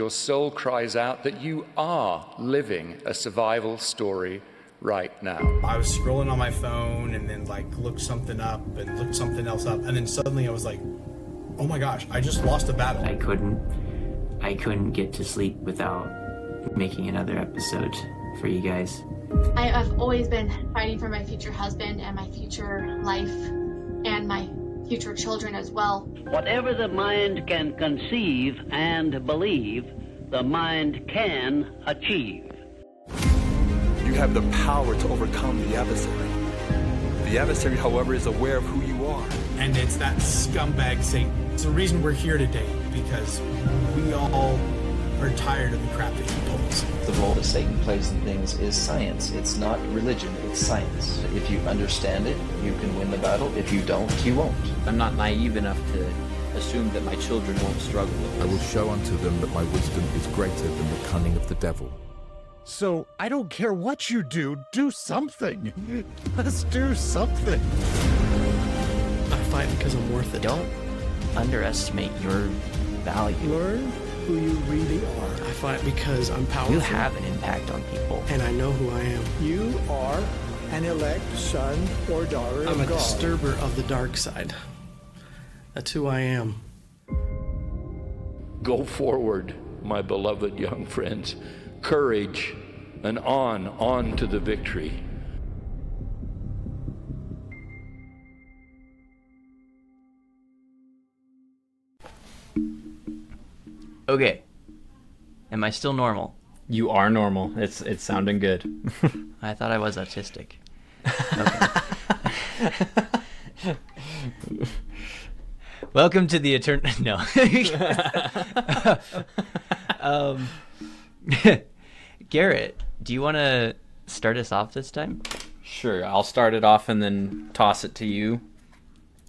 Your soul cries out that you are living a survival story right now. I was scrolling on my phone and then looked something up and looked something else up, and then suddenly I was like, oh my gosh, I just lost a battle. I couldn't get to sleep without making another episode for you guys. I've always been fighting for my future husband and my future life and my future children as well. Whatever the mind can conceive and believe, the mind can achieve. You have the power to overcome the adversary. The adversary, however, is aware of who you are. And it's that scumbag Satan. It's the reason we're here today, because we all are tired of the crap that he pulls. The role that Satan plays in things is science. It's not religion, it's science. If you understand it, you can win the battle. If you don't, you won't. I'm not naive enough to assume that my children won't struggle with this. I will show unto them that my wisdom is greater than the cunning of the devil. So, I don't care what you do something. Let's do something. I fight because I'm worth it. Don't underestimate your value. Learn who you really are. I fight because I'm powerful. You have an impact on people. And I know who I am. You are an elect son or daughter of God. I'm a disturber of the dark side. That's who I am. Go forward, my beloved young friends. Courage, and on to the victory. Okay. Am I still normal? You are normal. It's sounding good. I thought I was autistic. Okay. Welcome to the Eternal... No. Garrett, do you want to start us off this time? Sure, I'll start it off and then toss it to you.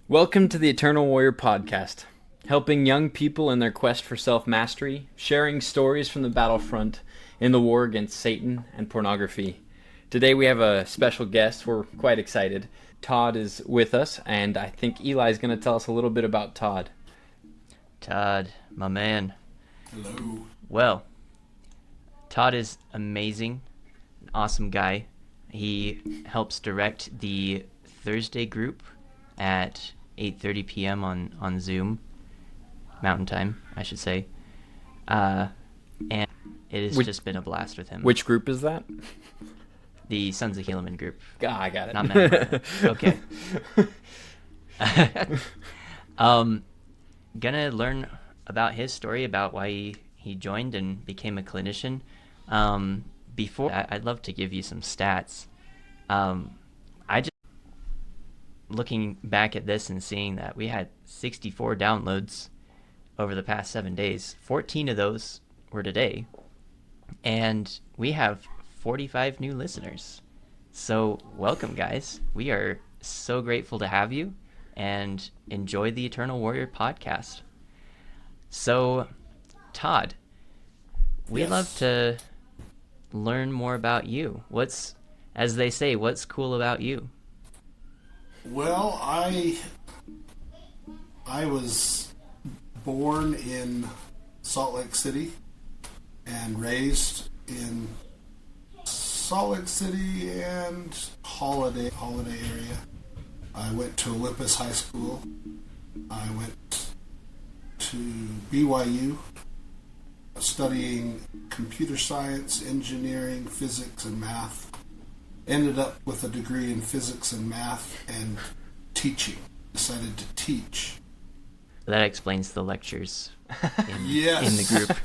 Welcome to the Eternal Warrior Podcast, helping young people in their quest for self-mastery, sharing stories from the battlefront in the war against Satan and pornography. Today we have a special guest. We're quite excited. Todd is with us, and I think Eli's going to tell us a little bit about Todd. Todd, my man. Hello. Well, Todd is amazing, an awesome guy. He helps direct the Thursday group at 8:30 p.m. on Zoom, Mountain Time, I should say. And it has just been a blast with him. Which group is that? The Sons of Helaman group. I got it. Not Matt. Okay. Gonna learn about his story, about why he joined and became a clinician. Before that, I'd love to give you some stats. Looking back at this and seeing that we had 64 downloads over the past 7 days. 14 of those were today. And we have 45 new listeners. So welcome, guys. We are so grateful to have you, and enjoy the Eternal Warrior podcast. So, Todd, we'd love to learn more about you. What's, as they say, what's cool about you? Well, I was born in Salt Lake City and raised in Salt Lake City and Holiday area. I went to Olympus High School. I went to BYU, studying computer science, engineering, physics, and math. Ended up with a degree in physics and math and teaching. Decided to teach. That explains the lectures in the group.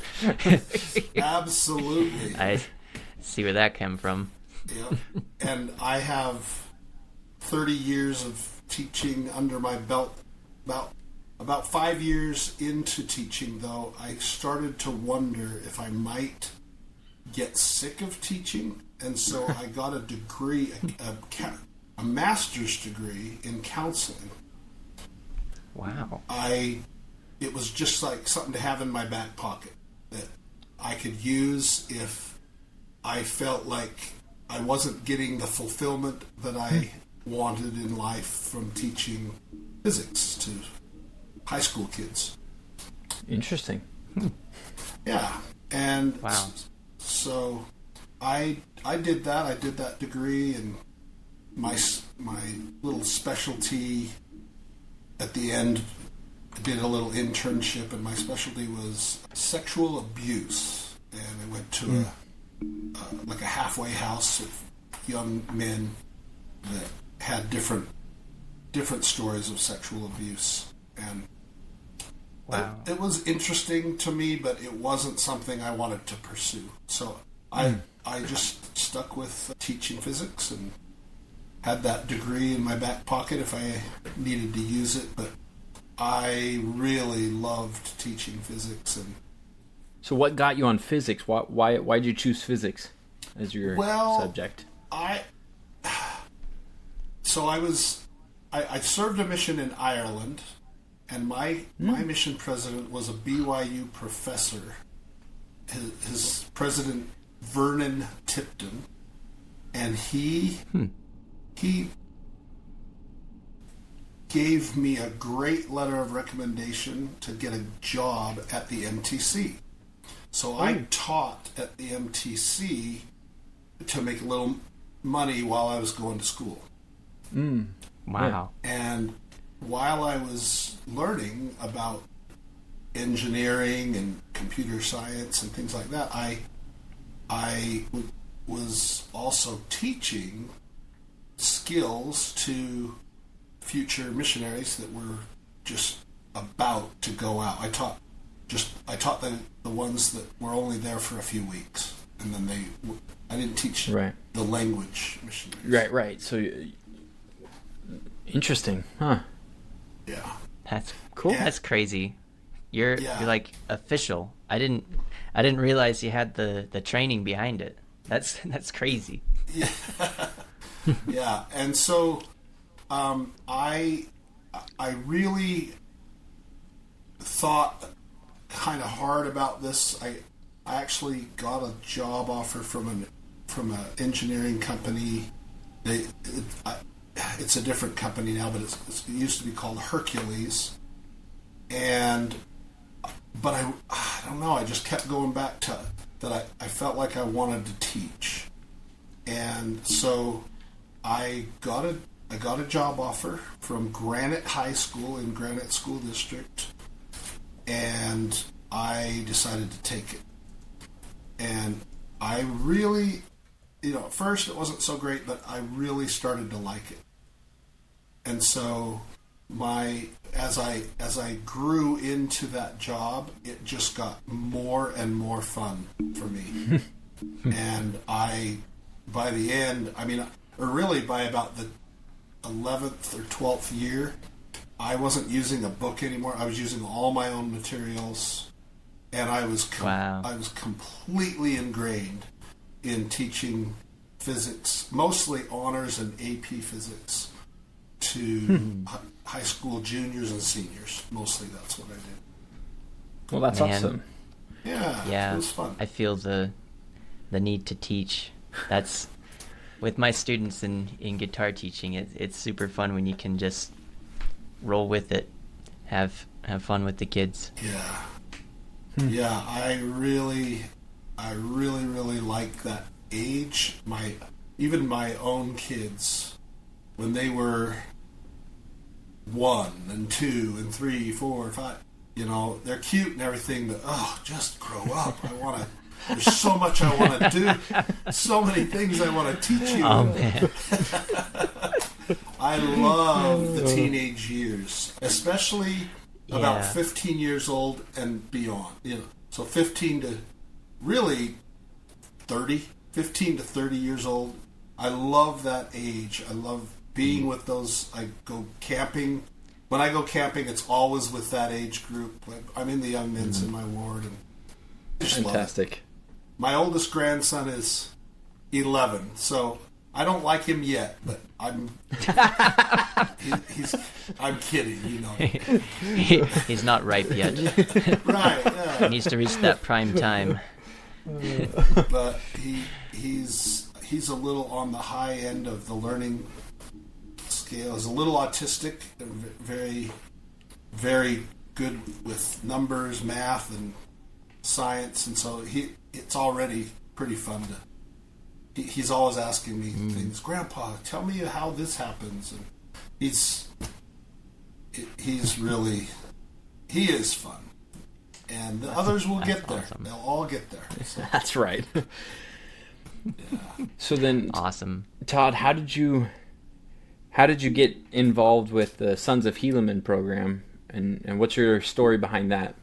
Absolutely. I see where that came from. Yep. And I have 30 years of teaching under my belt. About 5 years into teaching, though, I started to wonder if I might get sick of teaching, and so I got a degree, a master's degree in counseling. Wow. It was just like something to have in my back pocket that I could use if I felt like I wasn't getting the fulfillment that I wanted in life from teaching physics to high school kids. Interesting. Yeah. And wow. So I did that. I did that degree, and my little specialty at the end, I did a little internship, and my specialty was sexual abuse. And I went to like a halfway house of young men that had different stories of sexual abuse. And wow. it was interesting to me, but it wasn't something I wanted to pursue. So I just stuck with teaching physics and had that degree in my back pocket if I needed to use it. But I really loved teaching physics. And so what got you on physics? Why did you choose physics as your subject? I served a mission in Ireland, and my mission president was a BYU professor. His president, Vernon Tipton, and he gave me a great letter of recommendation to get a job at the MTC. So I taught at the MTC to make a little money while I was going to school. Wow. And while I was learning about engineering and computer science and things like that, I was also teaching skills to future missionaries that were just about to go out. I taught the ones that were only there for a few weeks, and then I didn't teach the language missionaries. Right. So interesting, huh? Yeah. That's cool. Yeah. That's crazy. You're like official. I didn't realize you had the training behind it. That's crazy. Yeah. Yeah. And so I really thought kind of hard about this. I actually got a job offer from an engineering company. It's a different company now, but it used to be called Hercules. But I don't know. I just kept going back to that. I felt like I wanted to teach, and so I got a job offer from Granite High School in Granite School District, and I decided to take it. And I really, at first it wasn't so great, but I really started to like it. And so as I grew into that job, it just got more and more fun for me. And by the end, by about the 11th or 12th year, I wasn't using a book anymore. I was using all my own materials, and I was completely ingrained in teaching physics, mostly honors and AP physics, to high school juniors and seniors. Mostly that's what I did. Well, that's awesome. Yeah, it was fun. I feel the need to teach. That's with my students in guitar teaching. It's super fun when you can just roll with it, have fun with the kids. Yeah. Yeah, I really like that age. Even my own kids, when they were 1 and 2 and 3, 4, 5, they're cute and everything, but just grow up. There's so much I want to do, so many things I want to teach you. Oh man. I love the teenage years, especially about 15 years old and beyond. So 15 to really 30, 15 to 30 years old. I love that age. I love being with those. I go camping. When I go camping, it's always with that age group. I'm in the young men's in my ward, and I just fantastic. Love it. My oldest grandson is 11, so I don't like him yet, but I'm kidding, He's not ripe yet. Right, yeah. He needs to reach that prime time. But he's a little on the high end of the learning scale. He's a little autistic and very, very good with numbers, math, and science, and so it's already pretty fun to. He's always asking me things. Grandpa, tell me how this happens, and he's really he is fun, and the others will get there. Awesome. They'll all get there. So. That's right. Yeah. So then, awesome, Todd. How did you get involved with the Sons of Helaman program, and what's your story behind that?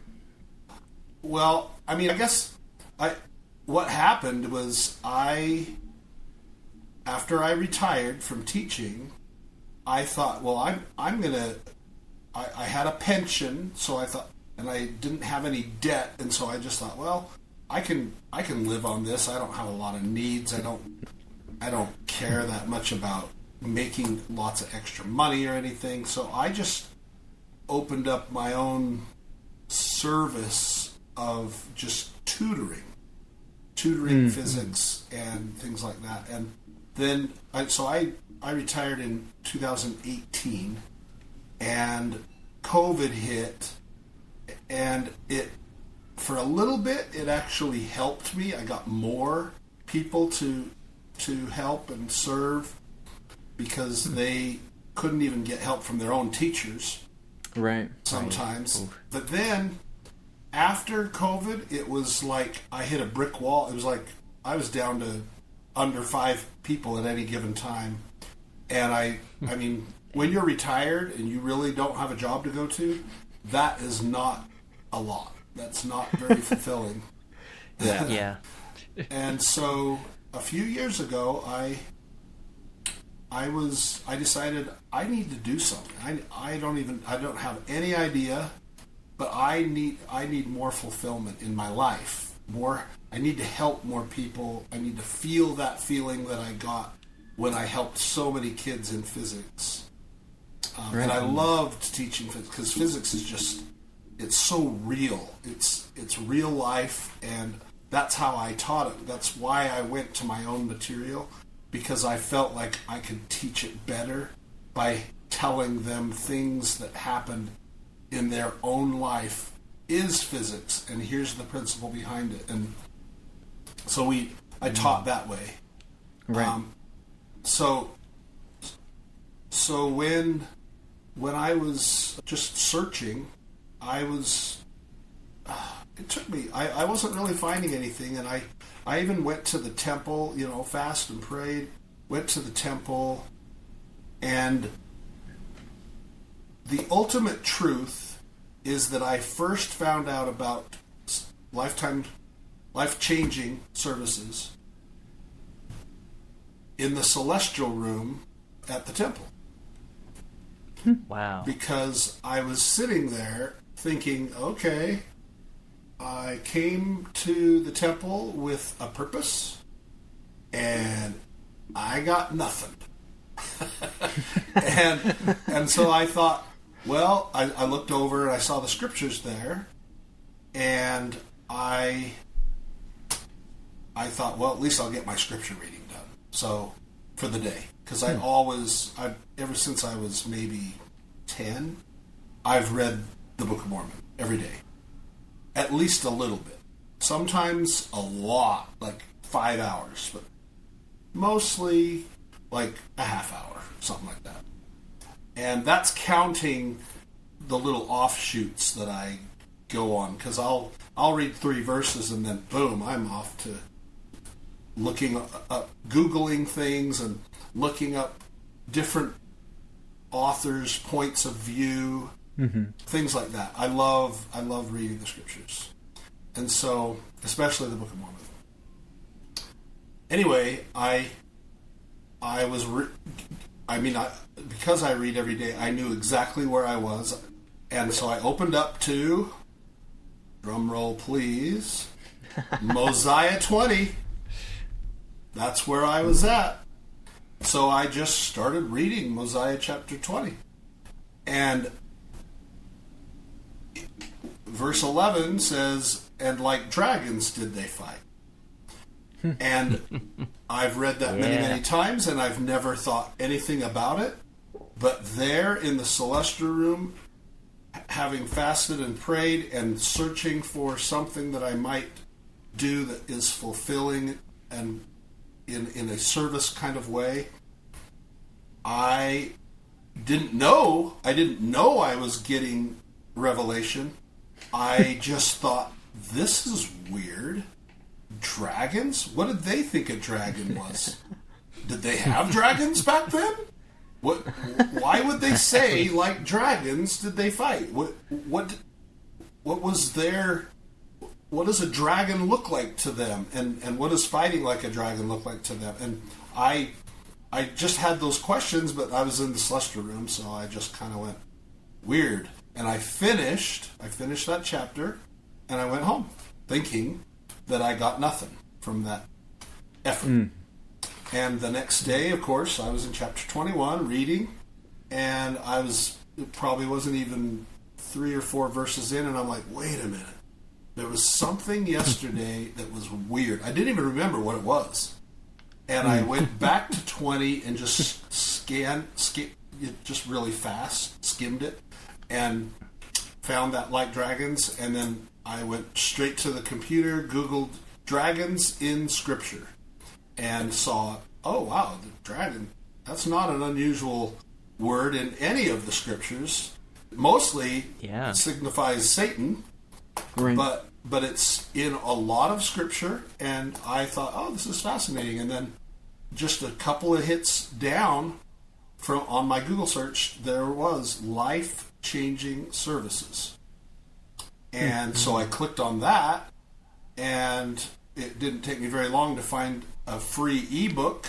Well, I mean, I guess what happened was after I retired from teaching, I thought, well, I'm gonna. I had a pension, so I thought, and I didn't have any debt, and so I just thought, well, I can live on this. I don't have a lot of needs. I don't care that much about making lots of extra money or anything. So I just opened up my own service of just tutoring physics and things like that. And then I retired in 2018, and COVID hit, and for a little bit, it actually helped me. I got more people to help and serve because they couldn't even get help from their own teachers. Right. Sometimes. Right. But then, after COVID, it was like I hit a brick wall. It was like I was down to under 5 people at any given time. And I mean, when you're retired and you really don't have a job to go to, that is not a lot. That's not very fulfilling. Yeah. And so a few years ago, I decided I need to do something. I don't have any idea, but I need more fulfillment in my life. I need to help more people. I need to feel that feeling that I got when I helped so many kids in physics. And I loved teaching physics because physics is just, it's so real. It's real life, and that's how I taught it. That's why I went to my own material, because I felt like I could teach it better by telling them things that happened in their own life is physics, and here's the principle behind it. And so I taught that way. Right. So when I was just searching, it took me, I wasn't really finding anything, and I even went to the temple, fast and prayed, went to the temple, and the ultimate truth is that I first found out about life-changing services in the celestial room at the temple. Wow. Because I was sitting there thinking, okay, I came to the temple with a purpose, and I got nothing. and so I thought, well, I looked over and I saw the scriptures there, and I thought, well, at least I'll get my scripture reading done. So for the day, because ever since I was maybe 10, I've read the Book of Mormon every day, at least a little bit. Sometimes a lot, like 5 hours, but mostly like a half hour, something like that. And that's counting the little offshoots that I go on, because I'll read 3 verses and then boom, I'm off to looking up, Googling things and looking up different authors' points of view, things like that. I love reading the scriptures, and so especially the Book of Mormon. Anyway, because I read every day, I knew exactly where I was, and so I opened up to, drum roll please, Mosiah 20. That's where I was at. So I just started reading Mosiah chapter 20. And verse 11 says, and like dragons did they fight. And I've read that many times, and I've never thought anything about it. But there in the celestial room, having fasted and prayed and searching for something that I might do that is fulfilling and in a service kind of way, I didn't know I was getting revelation. I just thought, this is weird. Dragons? What did they think a dragon was? Did they have dragons back then? Why would they say, like dragons, did they fight? What was their... What does a dragon look like to them? And what does fighting like a dragon look like to them? And I just had those questions, but I was in the celestial room, so I just kind of went, weird. And I finished that chapter, and I went home, thinking that I got nothing from that effort. And the next day, of course, I was in chapter 21 reading, and it probably wasn't even 3 or 4 verses in, and I'm like, wait a minute. There was something yesterday that was weird. I didn't even remember what it was. And I went back to 20 and just skimmed it just really fast, skimmed it, and found that like dragons, and then I went straight to the computer, Googled dragons in Scripture, and saw, oh wow, the dragon, that's not an unusual word in any of the Scriptures. Mostly it signifies Satan, right. But it's in a lot of Scripture, and I thought, oh, this is fascinating. And then just a couple of hits down on my Google search, there was life-changing services. And so I clicked on that, and it didn't take me very long to find a free ebook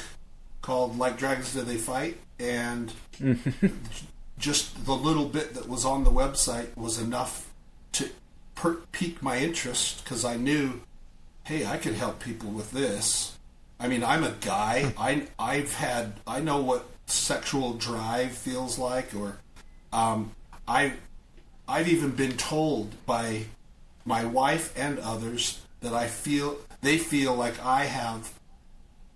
called Like Dragons Do They Fight, and just the little bit that was on the website was enough to pique my interest, because I knew, hey, I could help people with this. I mean, I'm a guy. I know what sexual drive feels like, or I've even been told by my wife and others that they feel like I have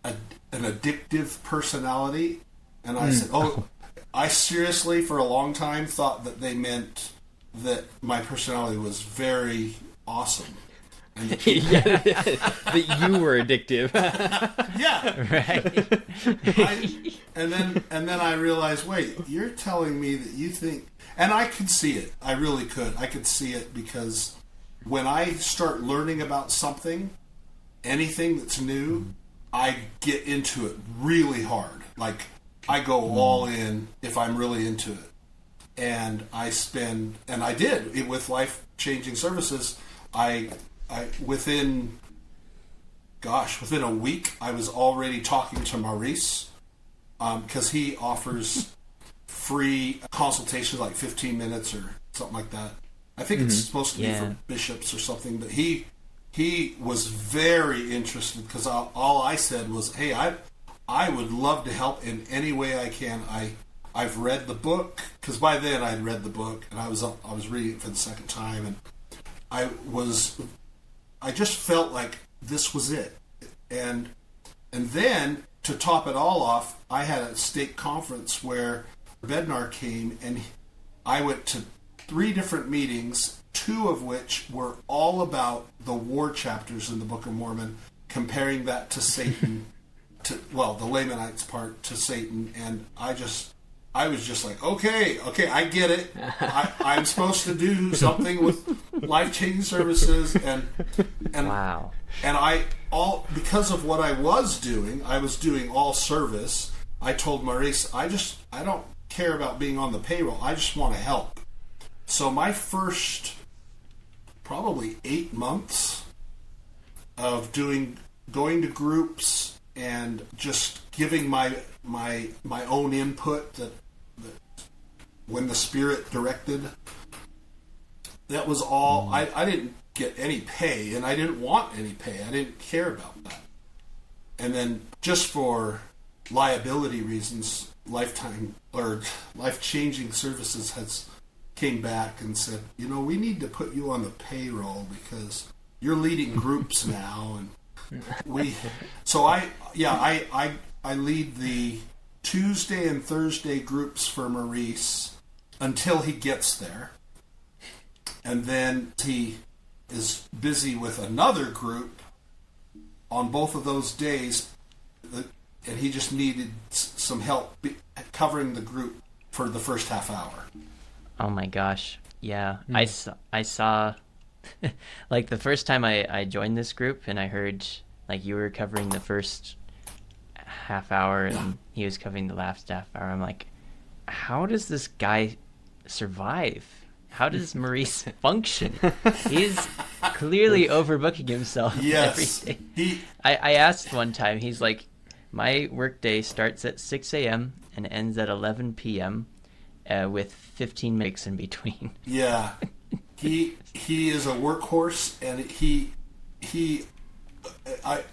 an addictive personality, and I said, I seriously for a long time thought that they meant that my personality was very awesome. And that you were addictive. Yeah. Right. And then I realized, wait, you're telling me that you think... And I could see it. I really could. I could see it, because when I start learning about something, anything that's new, I get into it really hard. Like, I go all in if I'm really into it. And I did with life-changing services. Within a week, I was already talking to Maurice, because he offers free consultations, like 15 minutes or something like that. I think it's supposed to be for bishops or something, but he was very interested, because all I said was, hey, I would love to help in any way I can. I've read the book, because by then I had read the book, and I was reading it for the second time, and I just felt like this was it. And then, to top it all off, I had a stake conference where Bednar came, and I went to 3 different meetings, 2 of which were all about the war chapters in the Book of Mormon, comparing that to Satan, the Lamanites part to Satan, and I was just like, okay, I get it. I'm supposed to do something with life-changing services, and wow. And because of what I was doing all service. I told Maurice, I don't care about being on the payroll. I just want to help. So my first probably 8 months of going to groups and just giving my own input that when the Spirit directed, that was all. I didn't get any pay, and I didn't want any pay. I didn't care about that. And then, just for liability reasons, life-changing services came back and said, we need to put you on the payroll because you're leading groups now, and I lead the Tuesday and Thursday groups for Maurice until he gets there, and then he is busy with another group on both of those days, and he just needed some help covering the group for the first half hour. Oh my gosh. Yeah. I saw like the first time I joined this group and I heard like you were covering the first half hour and he was covering the last half hour. I'm like, how does this guy survive? How does Maurice function? He's clearly overbooking himself every day. I asked one time, he's like, my workday starts at 6 a.m. and ends at 11 p.m. With 15 minutes in between. Yeah. He is a workhorse, and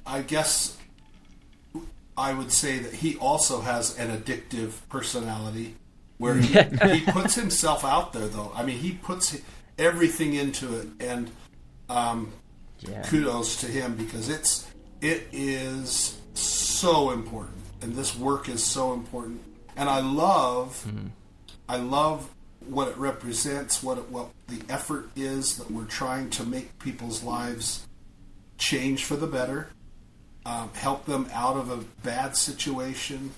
I guess I would say that he also has an addictive personality where he puts himself out there, though. I mean, he puts everything into it, and kudos to him, because it is so important, and this work is so important. And I love what it represents, what the effort is that we're trying to make people's lives change for the better, help them out of a bad situation.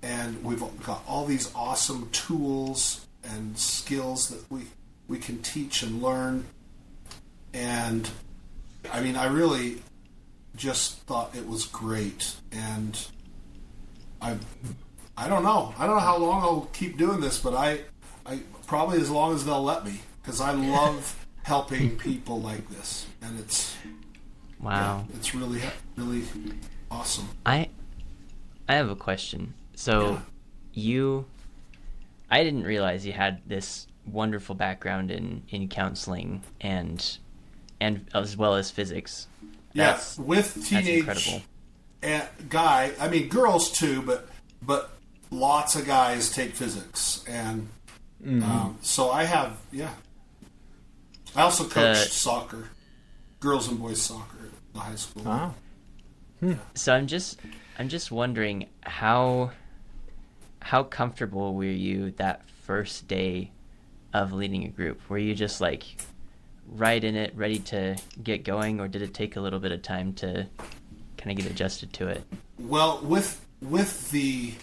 And we've got all these awesome tools and skills that we can teach and learn. And I mean, I really just thought it was great. And I don't know how long I'll keep doing this, but I probably as long as they'll let me, because I love helping people like this, and it's it's really really awesome. I have a question. So I didn't realize you had this wonderful background in counseling and as well as physics. With teenage that's incredible. Guy, I mean girls too, but lots of guys take physics, and so I have I also coached soccer, girls and boys soccer at the high school. Wow. So I'm just wondering how comfortable were you that first day of leading a group? Were you just like right in it, ready to get going, or did it take a little bit of time to kind of get adjusted to it? Well, with the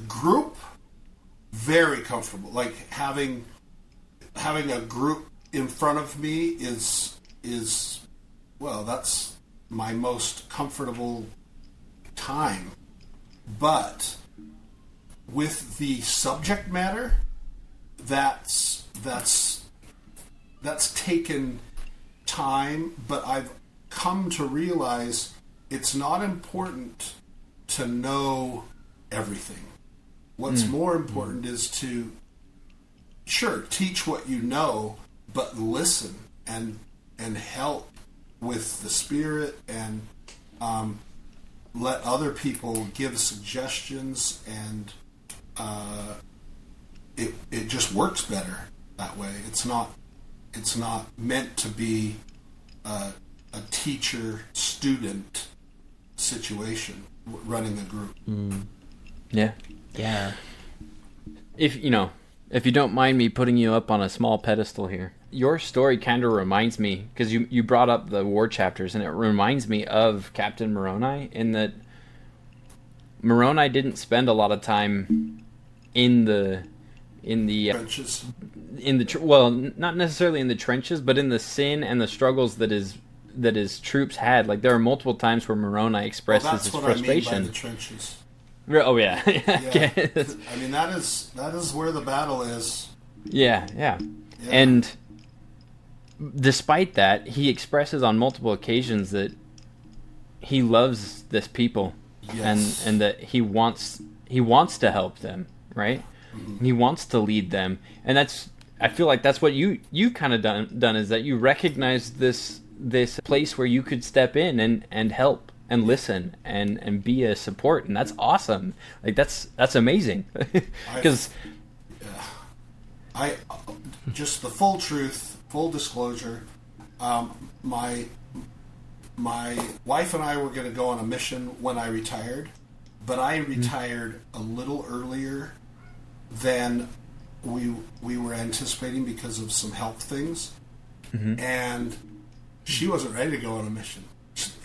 group, very comfortable. Like having a group in front of me is well, that's my most comfortable time. But with the subject matter, that's taken time, but I've come to realize it's not important to know everything. What's more important is to teach what you know, but listen and help with the spirit, and let other people give suggestions, and it just works better that way. It's not meant to be a teacher-student situation running a group. Yeah. If you don't mind me putting you up on a small pedestal here, your story kind of reminds me, because you brought up the war chapters, and it reminds me of Captain Moroni, in that Moroni didn't spend a lot of time in the trenches. Not necessarily in the trenches, but in the sin and the struggles that his troops had. Like, there are multiple times where Moroni expresses his frustration. That's what I mean by the trenches. Oh yeah. Okay. I mean, that is where the battle is. Yeah. And despite that, he expresses on multiple occasions that he loves this people, and that he wants to help them, right? Mm-hmm. He wants to lead them, and I feel like that's what you kind of done is that you recognize this place where you could step in and help and listen and be a support, and that's awesome. Like that's amazing. Because I just the full truth, full disclosure, my wife and I were going to go on a mission when I retired, but I retired a little earlier than we were anticipating because of some health things, and she wasn't ready to go on a mission,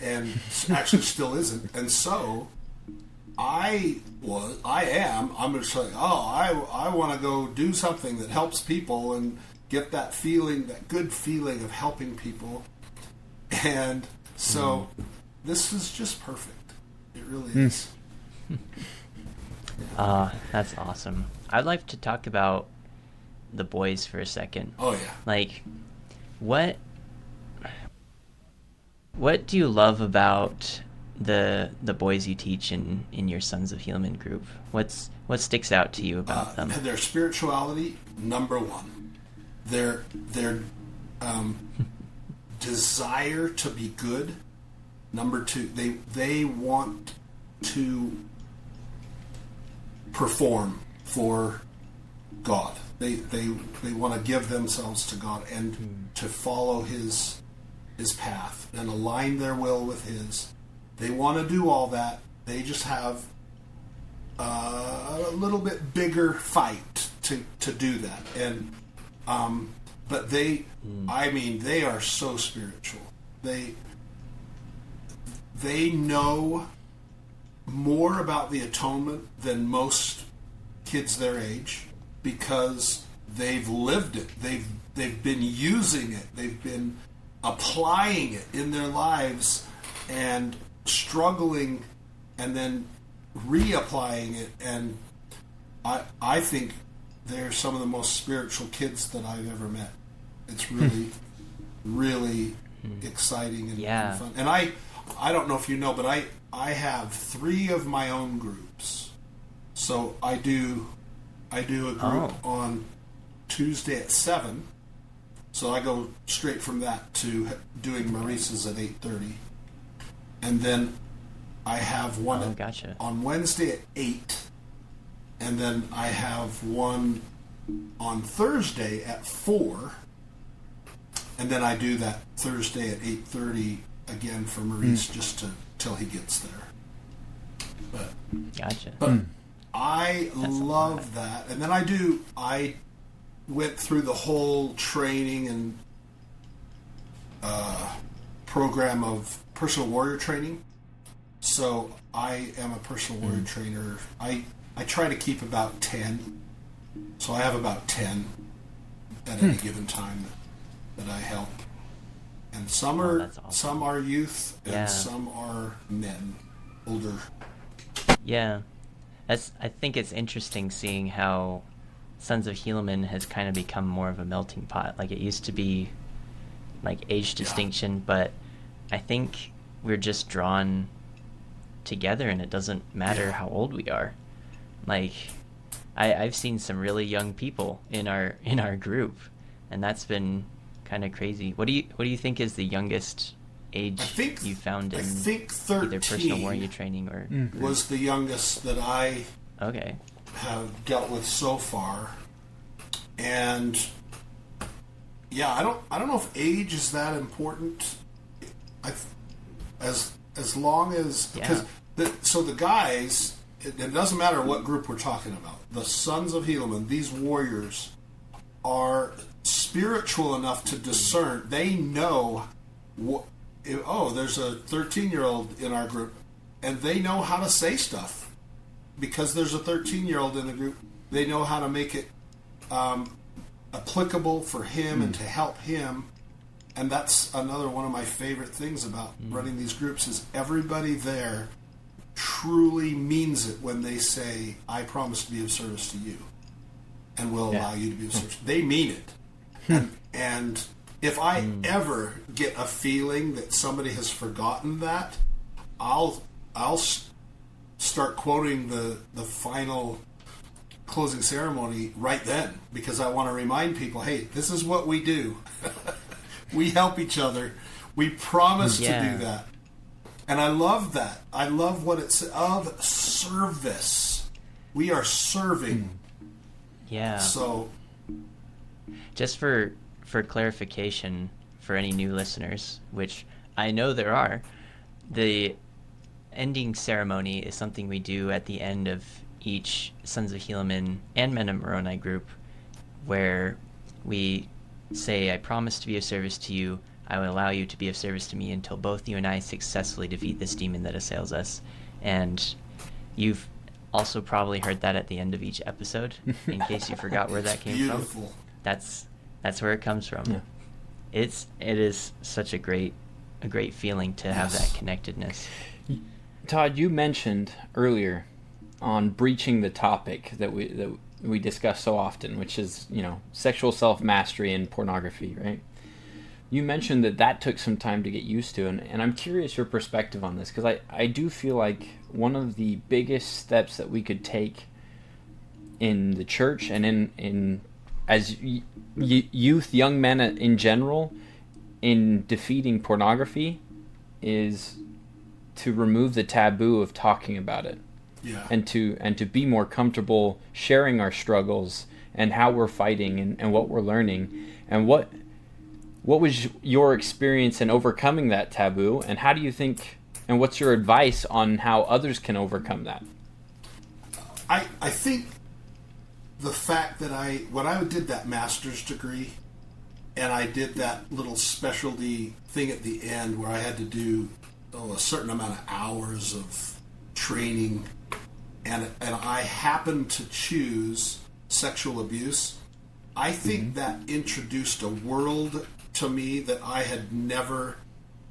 and actually still isn't. And so I'm just like, I want to go do something that helps people and get that feeling, that good feeling of helping people. And so this is just perfect. It really is. That's awesome. I'd like to talk about the boys for a second. Oh yeah. Like, what do you love about the boys you teach in your Sons of Helaman group? What sticks out to you about them? Their spirituality, number one. Their desire to be good, number two. They want to perform for God. They want to give themselves to God and to follow His path and align their will with His. They want to do all that. They just have a little bit bigger fight to do that. And but they are so spiritual. They know more about the atonement than most kids their age because they've lived it. They've been using it. They've been applying it in their lives and struggling and then reapplying it. And I think they're some of the most spiritual kids that I've ever met. It's really, really exciting and fun. And I don't know if you know, but I have 3 of my own groups. So I do a group on Tuesday at 7. So I go straight from that to doing Maurice's at 8:30. And then I have one on Wednesday at 8. And then I have one on Thursday at 4. And then I do that Thursday at 8:30 again for Maurice just till he gets there. But I love that. And then I went through the whole training and program of personal warrior training. So I am a personal warrior trainer. I try to keep about 10. So I have about 10 at any given time that I help. And some are youth and some are men, older. Yeah. I think it's interesting seeing how Sons of Helaman has kind of become more of a melting pot. Like, it used to be like age distinction, but I think we're just drawn together and it doesn't matter how old we are. Like, I've seen some really young people in our group, and that's been kind of crazy. What do you think is the youngest age you found in either personal warrior training or was the youngest that I have dealt with so far. And yeah, I don't know if age is that important. As long as because the guys, it doesn't matter what group we're talking about. The Sons of Helaman, these warriors, are spiritual enough to discern. They know there's a 13-year-old in our group, and they know how to say stuff because there's a 13-year-old in the group. They know how to make it applicable for him and to help him. And that's another one of my favorite things about running these groups is everybody there truly means it when they say, I promise to be of service to you and will allow you to be of service. They mean it. And if I ever get a feeling that somebody has forgotten that, I'll start quoting the final closing ceremony right then because I want to remind people, hey, this is what we do. We help each other. We promise to do that. And I love that. I love what it's of service. We are serving. Yeah. So, just for clarification for any new listeners, which I know there are, the ending ceremony is something we do at the end of each Sons of Helaman and Men of Moroni group, where we say, I promise to be of service to you. I will allow you to be of service to me until both you and I successfully defeat this demon that assails us. And you've also probably heard that at the end of each episode, in case you forgot where that came beautiful. from. That's where it comes from. Yeah. It is such a great feeling to have that connectedness. Todd, you mentioned earlier on breaching the topic that we discuss so often, which is, sexual self-mastery and pornography, right? You mentioned that took some time to get used to, and I'm curious your perspective on this, because I do feel like one of the biggest steps that we could take in the church and in as youth, young men in general, in defeating pornography, is to remove the taboo of talking about it. Yeah. And to be more comfortable sharing our struggles and how we're fighting and what we're learning. And what was your experience in overcoming that taboo, and how do you think, and what's your advice on how others can overcome that? I think the fact that when I did that master's degree and I did that little specialty thing at the end where I had to do a certain amount of hours of training, and I happened to choose sexual abuse, I think that introduced a world to me that I had never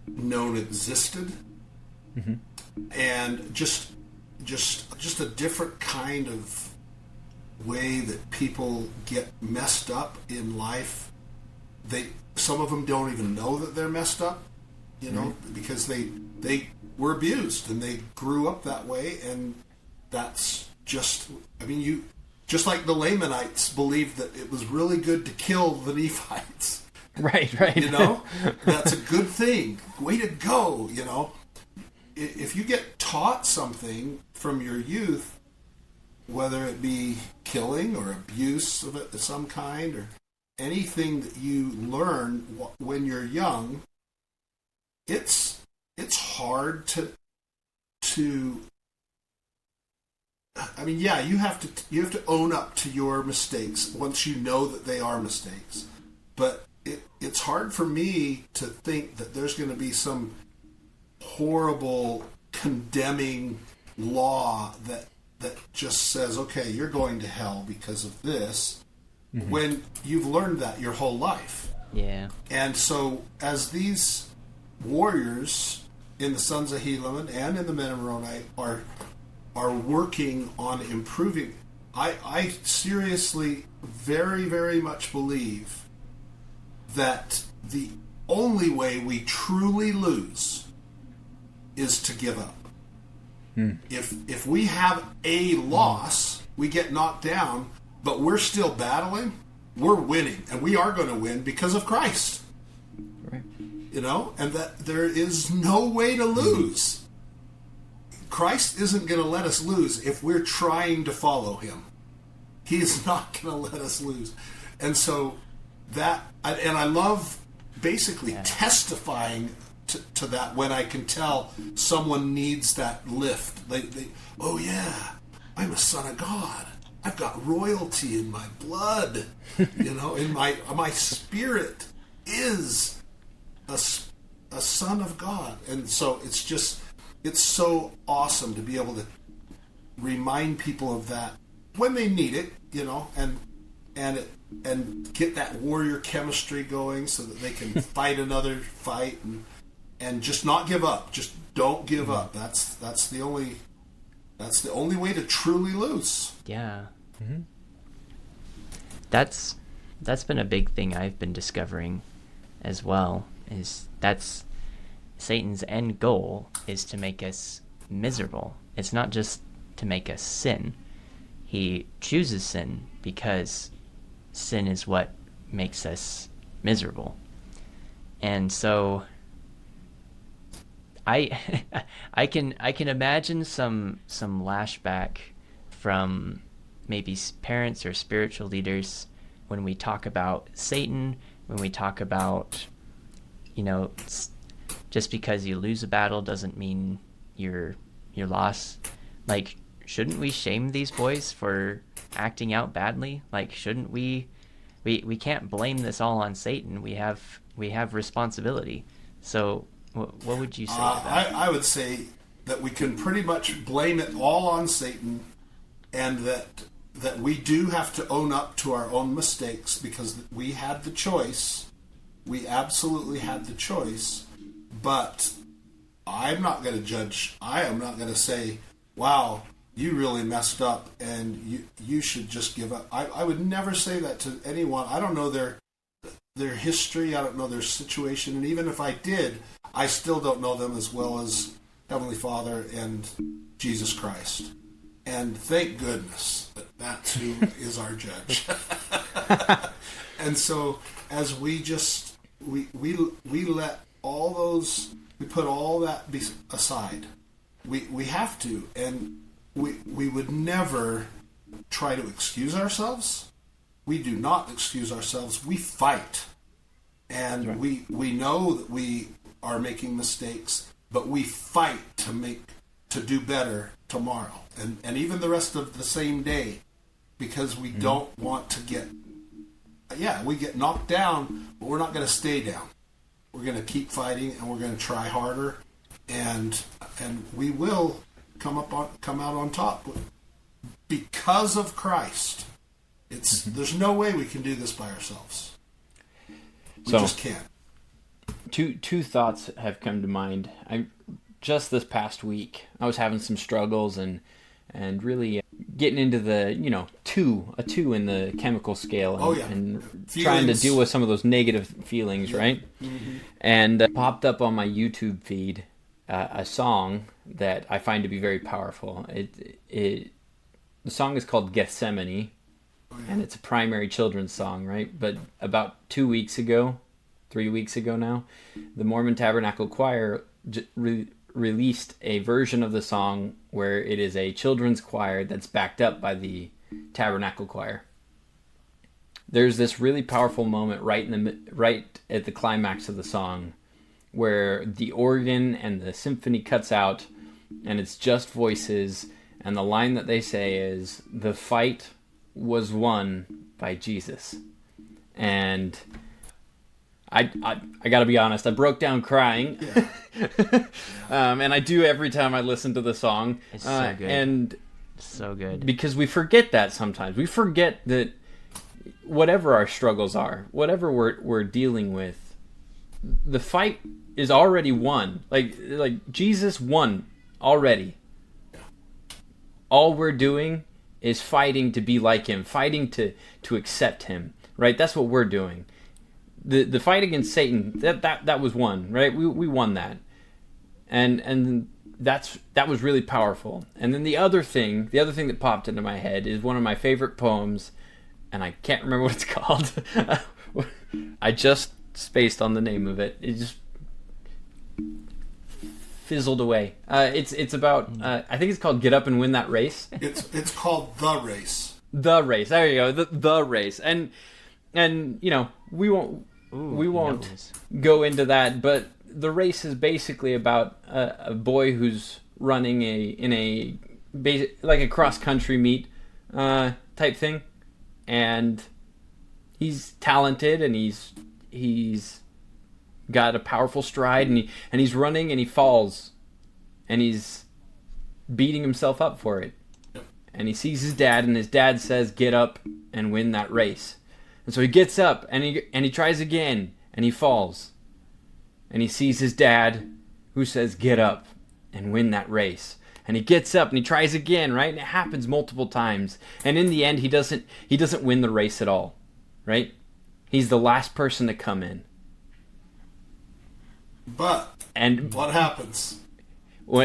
known existed. And just a different kind of way that people get messed up in life. Some of them don't even know that they're messed up, because they were abused and they grew up that way, and that's just, just like the Lamanites believed that it was really good to kill the Nephites. Right. That's a good thing. Way to go, If you get taught something from your youth, whether it be killing or abuse of it of some kind, or anything that you learn when you're young, it's hard to you have to own up to your mistakes once you know that they are mistakes. But it's hard for me to think that there's going to be some horrible condemning law that just says, okay, you're going to hell because of this, when you've learned that your whole life. Yeah. And so as these warriors in the Sons of Helaman and in the Men of Moroni are working on improving, I seriously very, very much believe that the only way we truly lose is to give up. If we have a loss, we get knocked down, but we're still battling, we're winning, and we are going to win because of Christ. Right. And that there is no way to lose. Christ isn't going to let us lose if we're trying to follow him. He's not going to let us lose. And so I love basically testifying to that when I can tell someone needs that lift. They oh yeah, I'm a son of God. I've got royalty in my blood. In my spirit is a son of God. And so it's so awesome to be able to remind people of that when they need it, and get that warrior chemistry going so that they can fight another fight and just not give up. Just don't give up. That's the only way to truly lose. Yeah. That's been a big thing I've been discovering as well, is that's Satan's end goal is to make us miserable. It's not just to make us sin. He chooses sin because sin is what makes us miserable. And so I can imagine some lashback from maybe parents or spiritual leaders when we talk about Satan, when we talk about, just because you lose a battle doesn't mean you're lost. Shouldn't we shame these boys for acting out badly? Shouldn't we we can't blame this all on Satan. We have responsibility. So what would you say to that? I would say that we can pretty much blame it all on Satan, and that we do have to own up to our own mistakes, because we had the choice. We absolutely had the choice. But I'm not going to judge. I am not going to say, wow, you really messed up and you should just give up. I would never say that to anyone. I don't know their history. I don't know their situation. And even if I did, I still don't know them as well as Heavenly Father and Jesus Christ. And thank goodness that that's who is our judge. And so as we just, we let all those, we put all that aside. We have to, and we would never try to excuse ourselves. We do not excuse ourselves. We fight. And right. we know that we are making mistakes, but we fight to do better tomorrow. And even the rest of the same day, because we don't want to we get knocked down, but we're not going to stay down. We're going to keep fighting, and we're going to try harder, and we will come out on top because of Christ. There's no way we can do this by ourselves. We just can't. Two thoughts have come to mind. Just this past week, I was having some struggles and really getting into the a 2 in the chemical scale, and trying to deal with some of those negative feelings, right? Mm-hmm. And popped up on my YouTube feed a song that I find to be very powerful. The song is called Gethsemane, and it's a primary children's song, right? But about 3 weeks ago now, the Mormon Tabernacle Choir released a version of the song where it is a children's choir that's backed up by the Tabernacle Choir. There's this really powerful moment right at the climax of the song where the organ and the symphony cuts out, and it's just voices, and the line that they say is, "The fight was won by Jesus." And I got to be honest, I broke down crying. Yeah. And I do every time I listen to the song. It's so good. And so good. Because we forget that sometimes. We forget that whatever our struggles are, whatever we're dealing with, the fight is already won. Like Jesus won already. All we're doing is fighting to be like him, fighting to accept him, right? That's what we're doing. The fight against Satan, that was won, right? We won that. And that was really powerful. And then the other thing that popped into my head is one of my favorite poems, and I can't remember what it's called. I just spaced on the name of it. It just fizzled away. It's about I think it's called "Get Up and Win That Race." It's called The Race. The Race. There you go. The Race. And we won't go into that, but the race is basically about a boy who's running in a cross country meet type thing, and he's talented and he's got a powerful stride, and he's running and he falls, and he's beating himself up for it, and he sees his dad, and his dad says, "Get up and win that race." And so he gets up and he tries again, and he falls. And he sees his dad, who says, "Get up and win that race." And he gets up and he tries again, right? And it happens multiple times. And in the end, he doesn't win the race at all, right? He's the last person to come in. But what happens?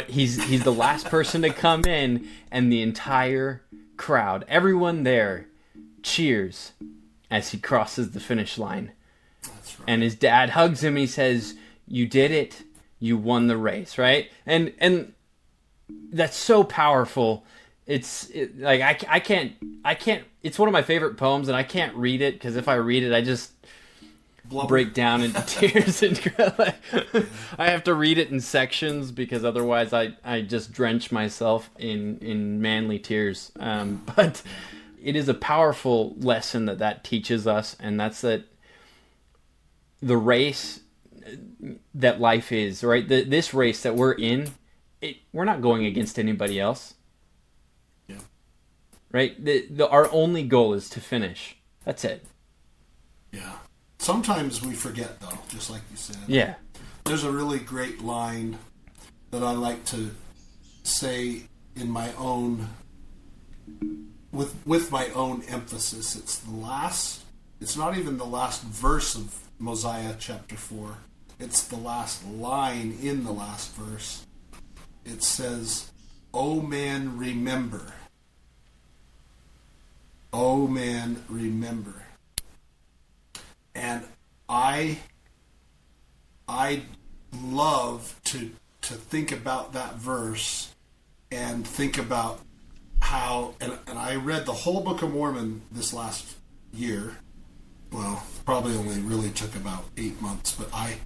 He's the last person to come in, and the entire crowd, everyone there, cheers as he crosses the finish line. That's right. And his dad hugs him and he says, "You did it. You won the race," right? And that's so powerful. I can't. It's one of my favorite poems, and I can't read it because if I read it, I just break down into tears. And I have to read it in sections because otherwise I just drench myself in manly tears. But it is a powerful lesson that teaches us, and that's that the race that life is, right? This race that we're in, we're not going against anybody else. Yeah. Right? Our only goal is to finish. That's it. Yeah. Sometimes we forget, though, just like you said. Yeah. There's a really great line that I like to say in my own, with my own emphasis. It's not even the last verse of Mosiah chapter 4. It's the last line in the last verse. It says, "O man, remember. O man, remember." And I love to think about that verse and think about how, and I read the whole Book of Mormon this last year. Well, probably only really took about 8 months, but I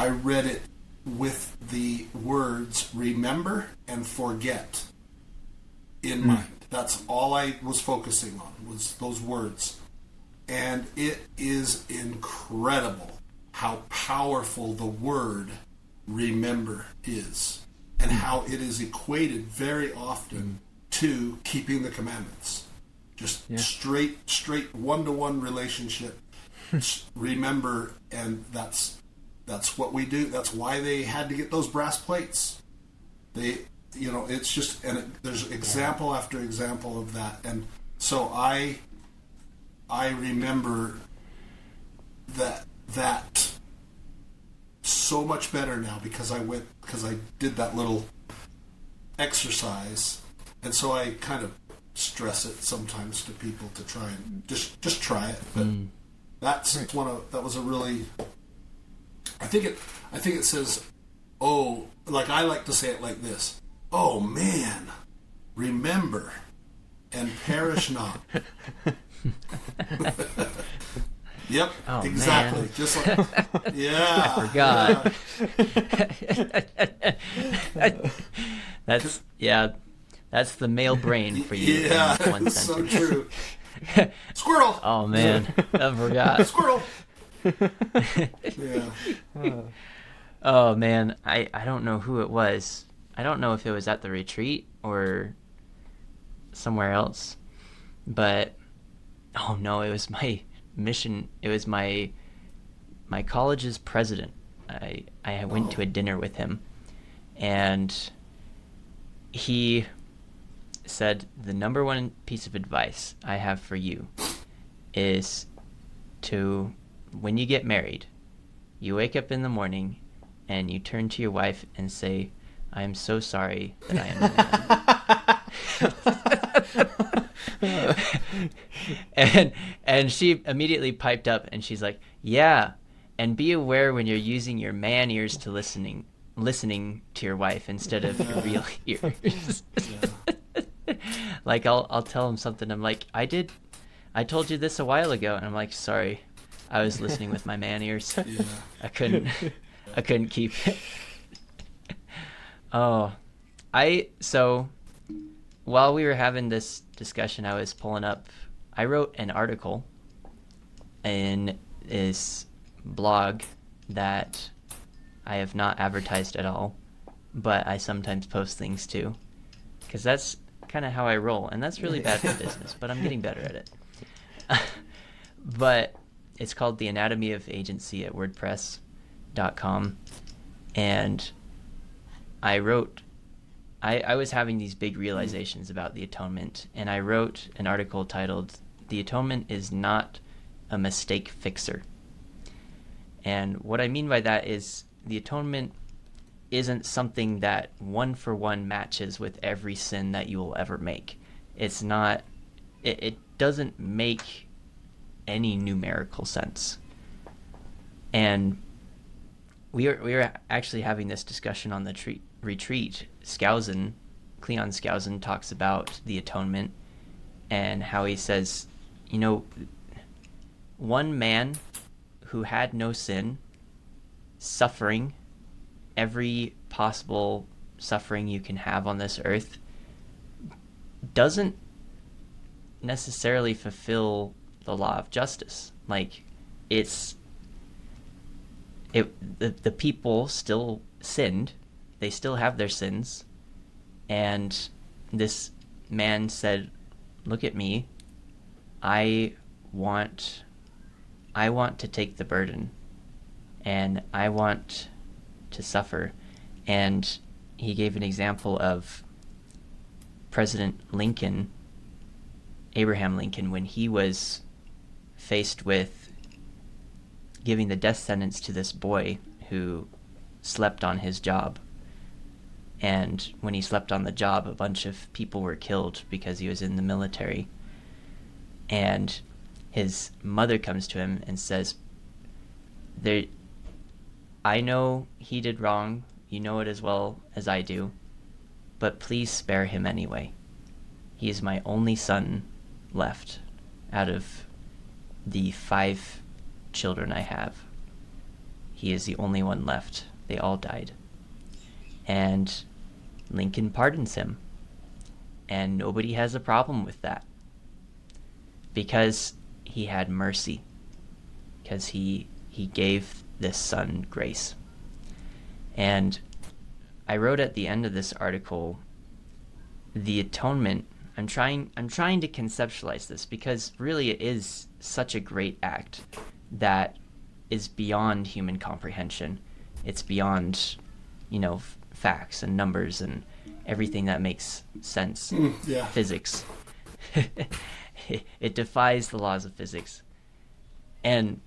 read it with the words remember and forget in mind. That's all I was focusing on, was those words. And it is incredible how powerful the word remember is, and how it is equated very often to keeping the commandments. Just straight one-to-one relationship. Remember, and that's what we do. That's why they had to get those brass plates. It's just, and there's example after example of that. And so I remember that so much better now because I did that little exercise, and so I kind of stress it sometimes to people to try and just try it. But that was a really, I think it says, oh, like I like to say it like this: "Oh man, remember and perish not." Yep, oh, exactly. Man. Just like, yeah. I forgot. Yeah. That's the male brain for you. Yeah, in one it's sentence. so true. Squirrel. Oh man, I forgot. Squirrel. Yeah. Oh man, I don't know who it was. I don't know if it was at the retreat or somewhere else, but oh no, it was my mission. It was my college's president. I went to a dinner with him, and he said, the number one piece of advice I have for you is to, when you get married, you wake up in the morning and you turn to your wife and say, "I am so sorry that I am a man." and she immediately piped up and she's like, "Yeah, and be aware when you're using your man ears to listening to your wife instead of your real ears." Like I'll tell him something. I'm like, I told you this a while ago, and I'm like, sorry, I was listening with my man ears. Yeah. I couldn't keep it. So while we were having this discussion, I wrote an article in this blog that I have not advertised at all, but I sometimes post things too, because that's kind of how I roll, and that's really bad for business, but I'm getting better at it. But it's called The Anatomy of Agency at WordPress.com, and I was having these big realizations about the atonement, and I wrote an article titled, "The Atonement is Not a Mistake Fixer." And what I mean by that is the atonement isn't something that one for one matches with every sin that you will ever make. It's not, it doesn't make any numerical sense. And we were actually having this discussion on the retreat. Cleon Skousen talks about the atonement and how he says, one man who had no sin, suffering every possible suffering you can have on this earth, doesn't necessarily fulfill the law of justice. Like, the people still sinned. They still have their sins. And this man said, look at me. I want to take the burden, and I want to suffer. And he gave an example of President Lincoln, Abraham Lincoln, when he was faced with giving the death sentence to this boy who slept on his job. And when he slept on the job, a bunch of people were killed because he was in the military. And his mother comes to him and says, I know he did wrong. You know it as well as I do. But please spare him anyway. He is my only son left out of the 5 children I have. He is the only one left. They all died. And Lincoln pardons him. And nobody has a problem with that. Because he had mercy. Because he gave this son grace. And I wrote at the end of this article, the atonement. I'm trying to conceptualize this, because really it is such a great act that is beyond human comprehension. It's beyond, facts and numbers and everything that makes sense. Physics. It defies the laws of physics. And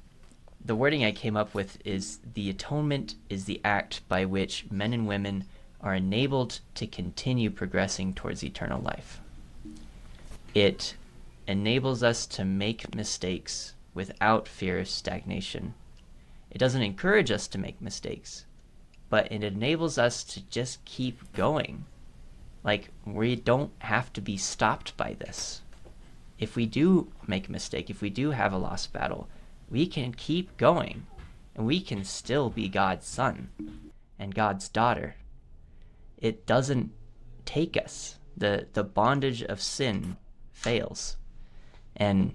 the wording I came up with is, the atonement is the act by which men and women are enabled to continue progressing towards eternal life. It enables us to make mistakes without fear of stagnation. It doesn't encourage us to make mistakes, but it enables us to just keep going. Like, we don't have to be stopped by this. If we do make a mistake, if we do have a lost battle, we can keep going, and we can still be God's son and God's daughter. It doesn't take us. The bondage of sin fails. And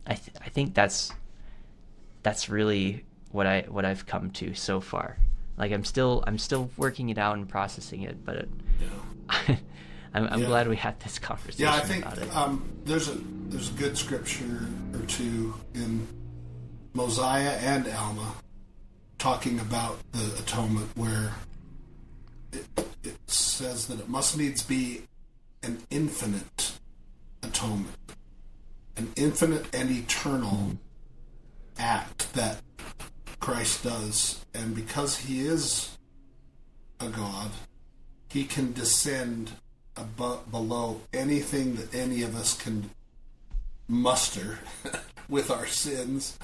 I think that's really what I've come to so far. Like, I'm still working it out and processing it, but I'm glad we had this conversation. Yeah, I think about it. There's a good scripture or two in Mosiah and Alma talking about the atonement, where it says that it must needs be an infinite atonement, an infinite and eternal act that Christ does. And because he is a God, he can descend below anything that any of us can muster with our sins,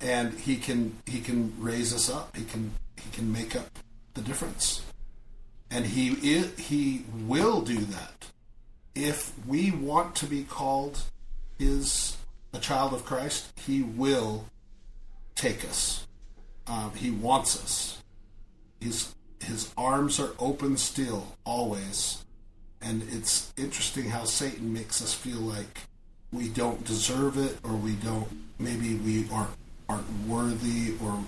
and he can raise us up. He can make up the difference, and he will do that if we want to be called a child of Christ. He will take us. He wants us. His arms are open still, always. And it's interesting how Satan makes us feel like we don't deserve it, or maybe we aren't worthy, or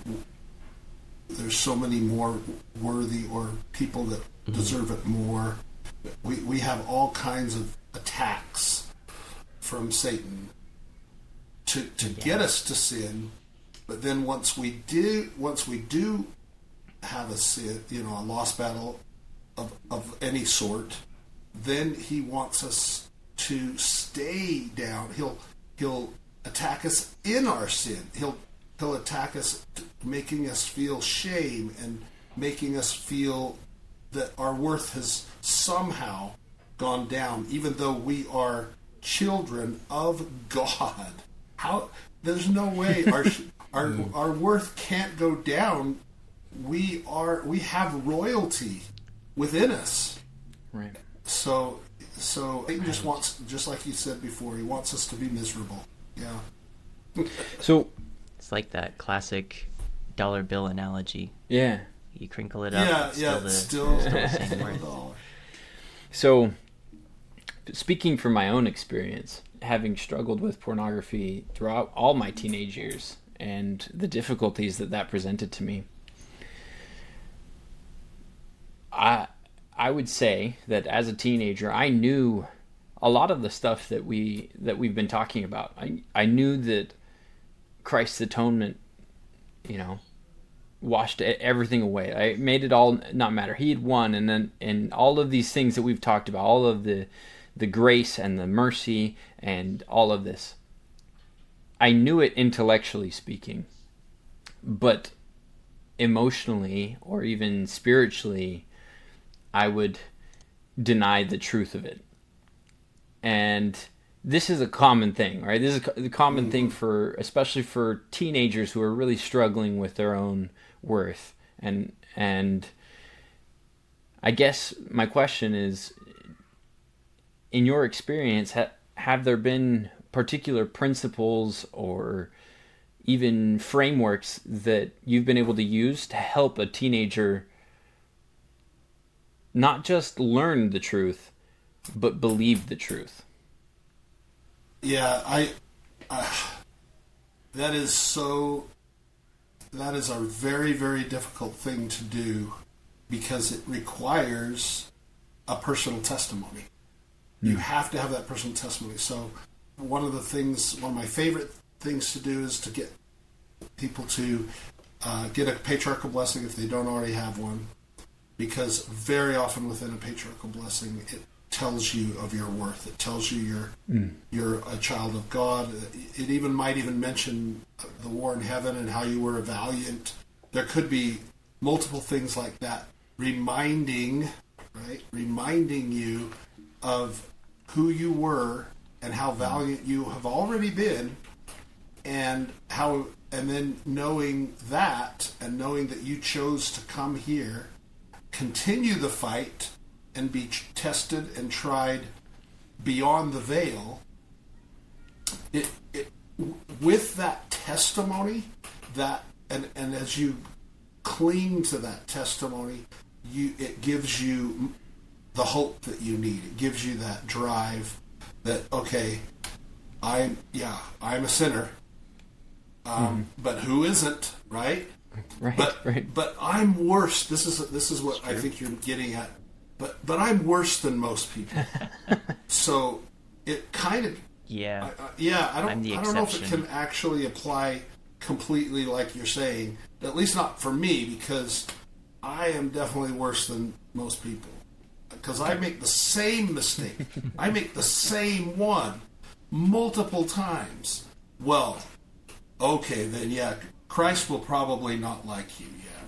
there's so many more worthy or people that deserve it more. We have all kinds of attacks from Satan to get us to sin. But then once we do have a sin, a lost battle of any sort, then he wants us to stay down. He'll attack us in our sin. He'll attack us, making us feel shame and making us feel that our worth has somehow gone down, even though we are children of God. There's no way our worth can't go down. We have royalty within us. Right. So Satan just wants, just like you said before, he wants us to be miserable. Yeah. So it's like that classic dollar bill analogy. Yeah. You crinkle it up. It's still the same worth. So, speaking from my own experience, having struggled with pornography throughout all my teenage years and the difficulties that presented to me, I would say that as a teenager, I knew a lot of the stuff that we've been talking about. I knew that Christ's atonement, washed everything away. I made it all not matter. He had won, and all of these things that we've talked about, all of the grace and the mercy and all of this. I knew it intellectually speaking, but emotionally or even spiritually, I would deny the truth of it. And this is a common thing, right? This is a common thing especially for teenagers who are really struggling with their own worth. And I guess my question is, in your experience, have there been particular principles or even frameworks that you've been able to use to help a teenager not just learn the truth, but believe the truth? Yeah, that is a very, very difficult thing to do because it requires a personal testimony. You have to have that personal testimony. So one of my favorite things to do is to get people to get a patriarchal blessing if they don't already have one, because very often within a patriarchal blessing, it tells you of your worth. It tells you you're a child of God. It might even mention the war in heaven and how you were a valiant. There could be multiple things like that, reminding you of who you were and how valiant you have already been, and then knowing that, and knowing that you chose to come here, continue the fight, and be tested and tried beyond the veil. With that testimony, and as you cling to that testimony, it gives you the hope that you need. It gives you that drive that, okay, I'm a sinner, but who isn't, right? Right. But I'm worse. This is what I think you're getting at. But I'm worse than most people. So it kind of I don't know if it can actually apply completely like you're saying. At least not for me, because I am definitely worse than most people. Because I make the same mistake. I make the same one multiple times. Well, okay, then Christ will probably not like you. Yeah,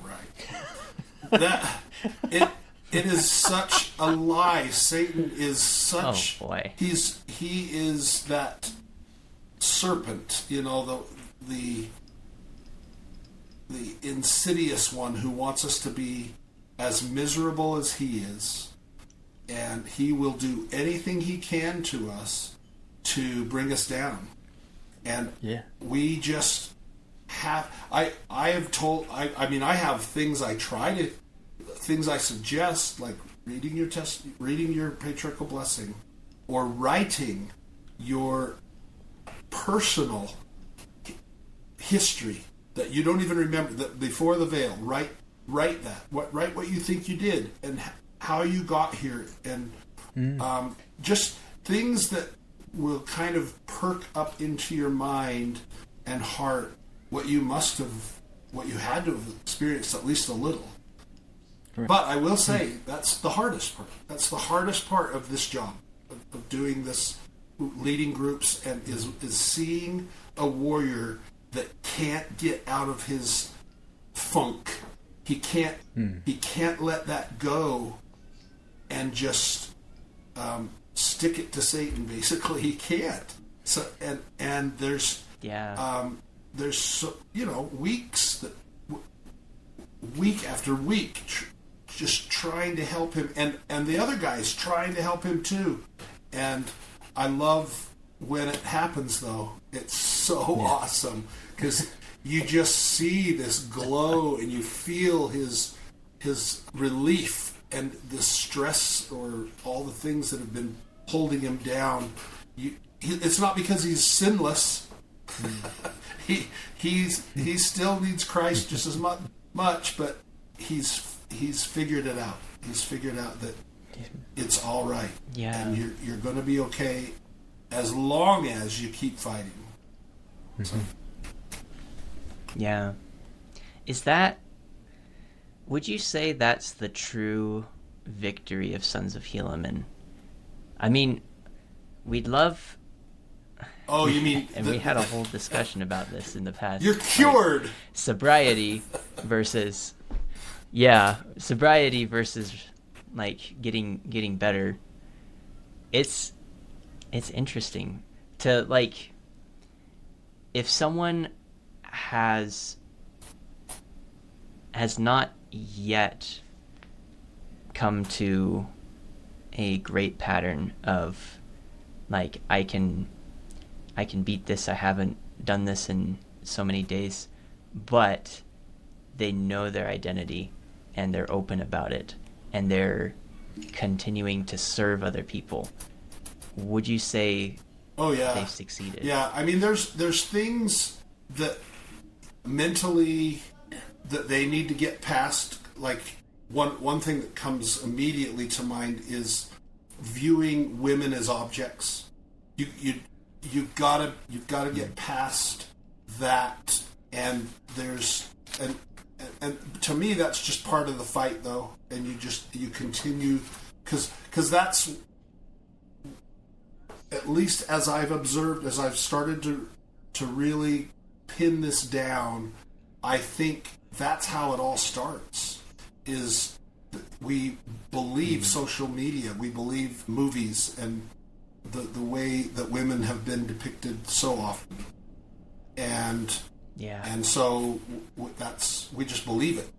right. It is such a lie. Satan is such. Oh boy. He is that serpent, the insidious one who wants us to be as miserable as he is, and he will do anything he can to us to bring us down. And we just have. I have things things I suggest, like reading your patriarchal blessing, or writing your personal history that you don't even remember, that before the veil. Write that. Write what you think you did and how you got here, and just things that will kind of perk up into your mind and heart what you had to have experienced at least a little. Right. But I will say that's the hardest part. That's the hardest part of this job, of doing this, leading groups, and is seeing a warrior that can't get out of his funk. He can't let that go and just stick it to Satan. Basically, he can't. So and there's weeks that week after week. Just trying to help him, and the other guy's trying to help him too. And I love when it happens, though. It's so awesome, because you just see this glow, and you feel his relief and the stress, or all the things that have been holding him down. It's not because he's sinless. he still needs Christ just as much, but he's figured it out. He's figured out that it's all right. Yeah. And you're going to be okay as long as you keep fighting. So. Yeah. Would you say that's the true victory of Sons of Helaman? I mean, we'd love... Oh, you mean... And we had a whole discussion about this in the past. You're cured! Like, sobriety versus... Yeah, sobriety versus, like, getting better. It's interesting to, like... If someone has not yet come to a great pattern of, like, I can beat this, I haven't done this in so many days, but they know their identity and they're open about it and they're continuing to serve other people, would you say they've succeeded? Yeah, I mean, there's things that mentally that they need to get past. Like one thing that comes immediately to mind is viewing women as objects. You've gotta get past that, and and to me that's just part of the fight, though. And you continue because that's, at least as I've observed, as I've started to really pin this down, I think that's how it all starts. Is we believe social media, we believe movies, and the way that women have been depicted so often, and so we just believe it,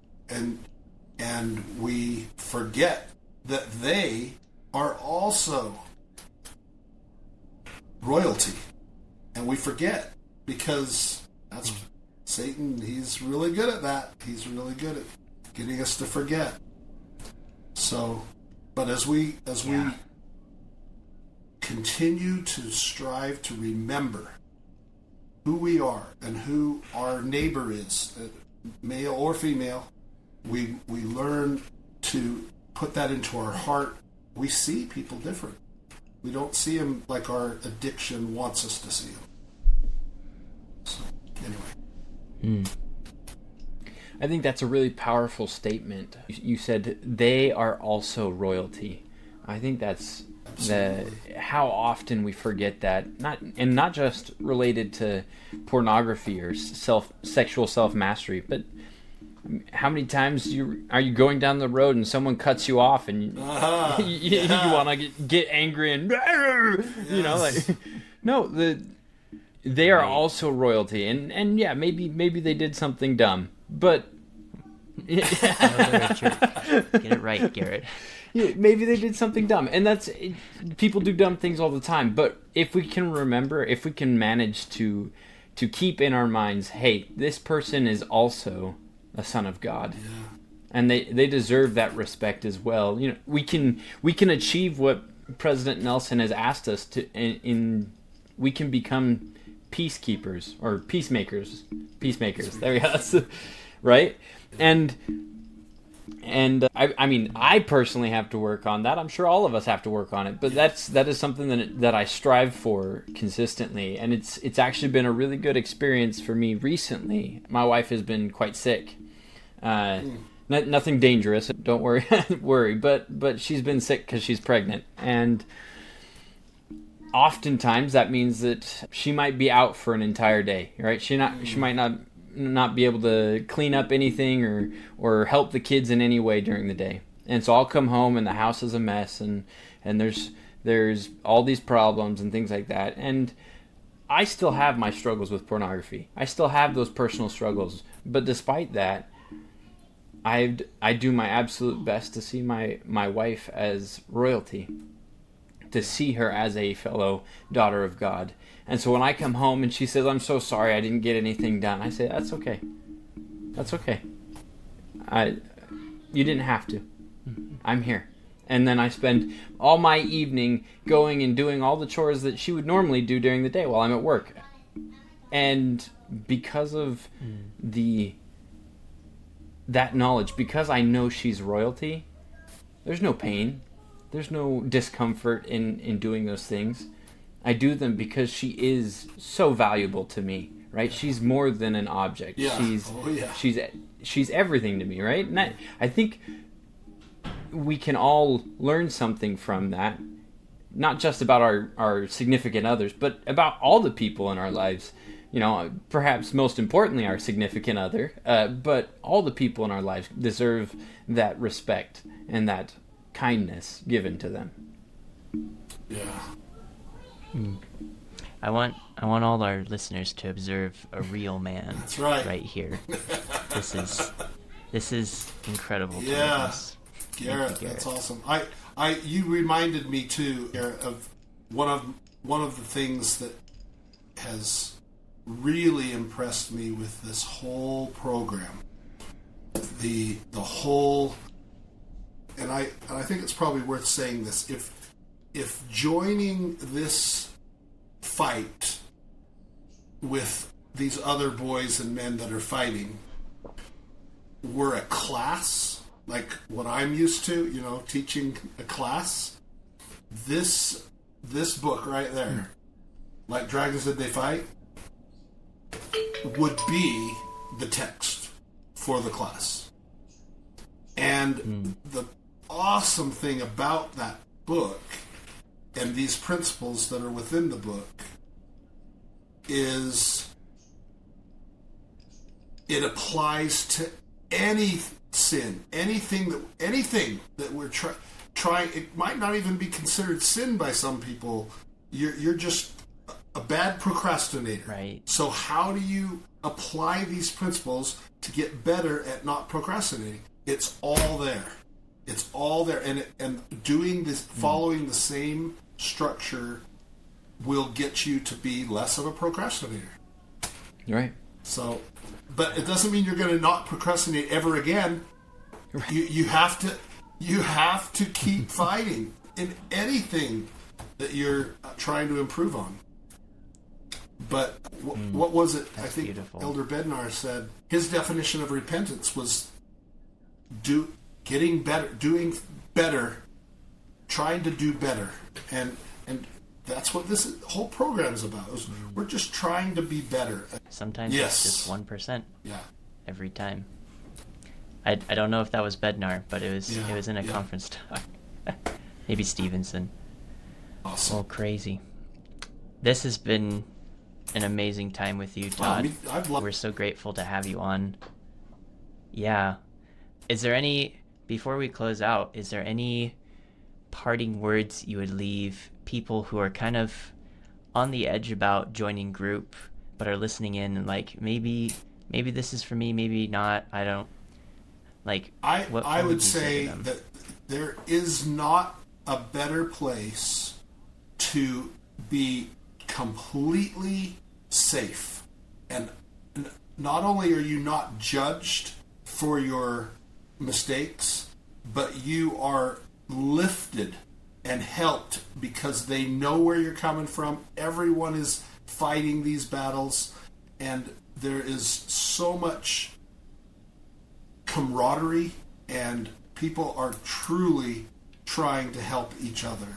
and we forget that they are also royalty, and we forget because that's Satan. He's really good at that. He's really good at getting us to forget. So, but as we continue to strive to remember who we are and who our neighbor is, male or female, we learn to put that into our heart. We see people different. We don't see them like our addiction wants us to see them. So, anyway. I think that's a really powerful statement. You said they are also royalty. I think that's how often we forget that, not just related to pornography or sexual self-mastery, but how many times are you going down the road and someone cuts you off and you want to get angry and they are also royalty, and yeah, maybe they did something dumb, but Get it right, Garrett. Yeah, maybe they did something dumb, and people do dumb things all the time. But if we can remember, if we can manage to keep in our minds, hey, this person is also a son of God, and they deserve that respect as well. You know, we can achieve what President Nelson has asked us to. We can become peacekeepers or peacemakers. There we go. That's right. And I mean, I personally have to work on that. I'm sure all of us have to work on it. But that is something that I strive for consistently, and it's actually been a really good experience for me recently. My wife has been quite sick. Nothing dangerous. Don't worry. But she's been sick because she's pregnant, and oftentimes that means that she might be out for an entire day. Right? She might not be able to clean up anything or help the kids in any way during the day. And so I'll come home and the house is a mess and there's all these problems and things like that. And I still have my struggles with pornography. I still have those personal struggles. But despite that, I do my absolute best to see my wife as royalty, to see her as a fellow daughter of God. And so when I come home and she says, "I'm so sorry, I didn't get anything done," I say, "That's okay. That's okay. You didn't have to. I'm here." And then I spend all my evening going and doing all the chores that she would normally do during the day while I'm at work. And because of that knowledge, because I know she's royalty, there's no pain. There's no discomfort in doing those things. I do them because she is so valuable to me, right? She's more than an object. Yeah. She's everything to me, right? And I think we can all learn something from that, not just about our significant others, but about all the people in our lives. You know, perhaps most importantly, our significant other, but all the people in our lives deserve that respect and that kindness given to them. Yeah. I want all our listeners to observe a real man. That's right here. This is incredible. Yeah, Garett, that's awesome. You reminded me too, Garett, of one of the things that has really impressed me with this whole program. The whole, and I think it's probably worth saying this. If joining this fight with these other boys and men that are fighting were a class, like what I'm used to, you know, teaching a class, this book right there, Like Dragons Did They Fight, would be the text for the class. And the awesome thing about that book and these principles that are within the book is it applies to any sin, anything that we're trying. It might not even be considered sin by some people. You're just a bad procrastinator. Right. So how do you apply these principles to get better at not procrastinating? It's all there. It's all there, and doing this, following the same structure, will get you to be less of a procrastinator. Right. So, but it doesn't mean you're going to not procrastinate ever again. Right. You have to keep fighting in anything that you're trying to improve on. But what was it? That's I think beautiful. Elder Bednar said his definition of repentance was getting better, doing better, trying to do better, and that's what this whole program is about. We're just trying to be better. Sometimes it's just 1%. Yeah. Every time. I don't know if that was Bednar, but it was in a conference talk. Maybe Stevenson. Awesome. Oh, crazy. This has been an amazing time with you, Todd. We're so grateful to have you on. Yeah. Before we close out, is there any parting words you would leave people who are kind of on the edge about joining group, but are listening in and like, maybe this is for me, maybe not, I don't, like, I would say that there is not a better place to be completely safe. And not only are you not judged for your mistakes, but you are lifted and helped because they know where you're coming from. Everyone is fighting these battles, and there is so much camaraderie, and people are truly trying to help each other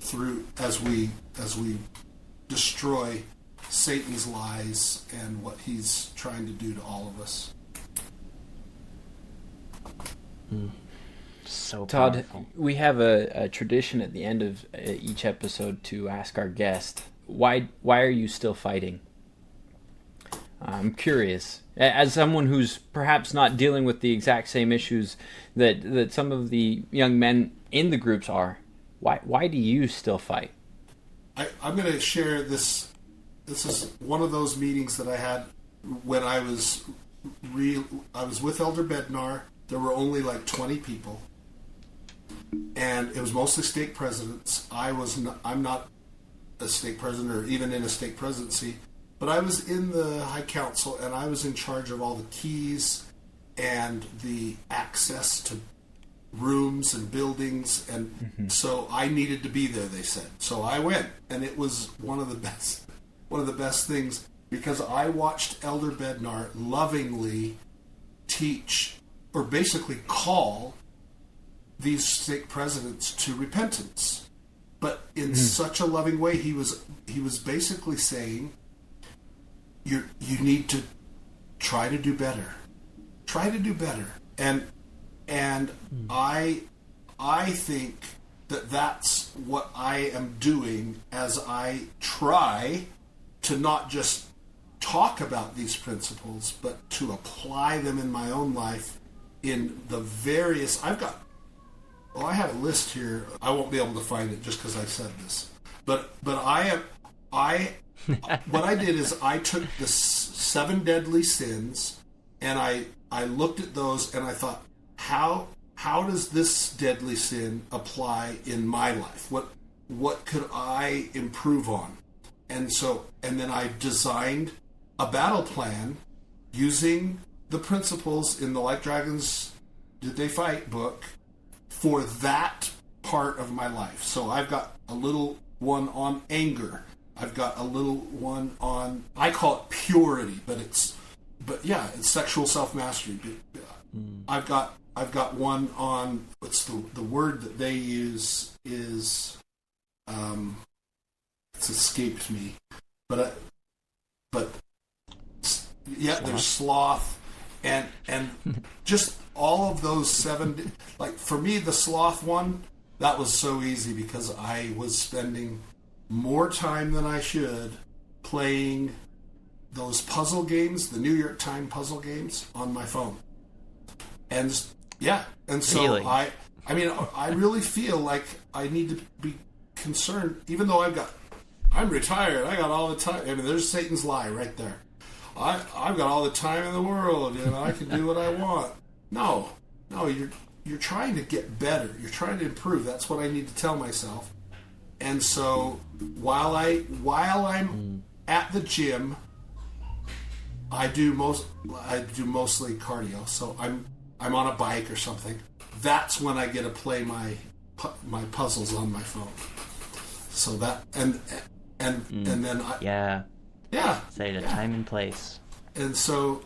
through as we destroy Satan's lies and what he's trying to do to all of us. So Todd, powerful. we have a tradition at the end of each episode to ask our guest, why are you still fighting? I'm curious. As someone who's perhaps not dealing with the exact same issues that some of the young men in the groups are, why do you still fight? I'm going to share this. This is one of those meetings that I had when I was with Elder Bednar. There were only like 20 people, and it was mostly stake presidents. I'm not a stake president or even in a stake presidency, but I was in the High Council, and I was in charge of all the keys and the access to rooms and buildings, and so I needed to be there, they said. So I went, and it was one of the best things, because I watched Elder Bednar lovingly teach, or basically call, these stake presidents to repentance, but in such a loving way. He was basically saying, you need to try to do better, and I think that's what I am doing as I try to not just talk about these principles, but to apply them in my own life in the various. I have a list here. I won't be able to find it just because I said this, but what I did is I took the 7 deadly sins, and I looked at those, and I thought, how does this deadly sin apply in my life? What could I improve on? And then I designed a battle plan using the principles in the Like Dragons Did They Fight book for that part of my life. So I've got a little one on anger. I've got a little one on, I call it purity, but it's sexual self-mastery. I've got one on, what's the word that they use is, it's escaped me, but there's sloth, and just all of those 7. Like for me, the sloth one, that was so easy because I was spending more time than I should playing those puzzle games, the New York Times puzzle games, on my phone. And so really? I really feel like I need to be concerned, even though I'm retired, I got all the time. I mean, there's Satan's lie right there. I've got all the time in the world, I can do what I want. No, you're trying to get better. You're trying to improve. That's what I need to tell myself. And so while I'm at the gym, I do mostly cardio. So I'm on a bike or something. That's when I get to play my puzzles on my phone. So that and then say it a time and place. And so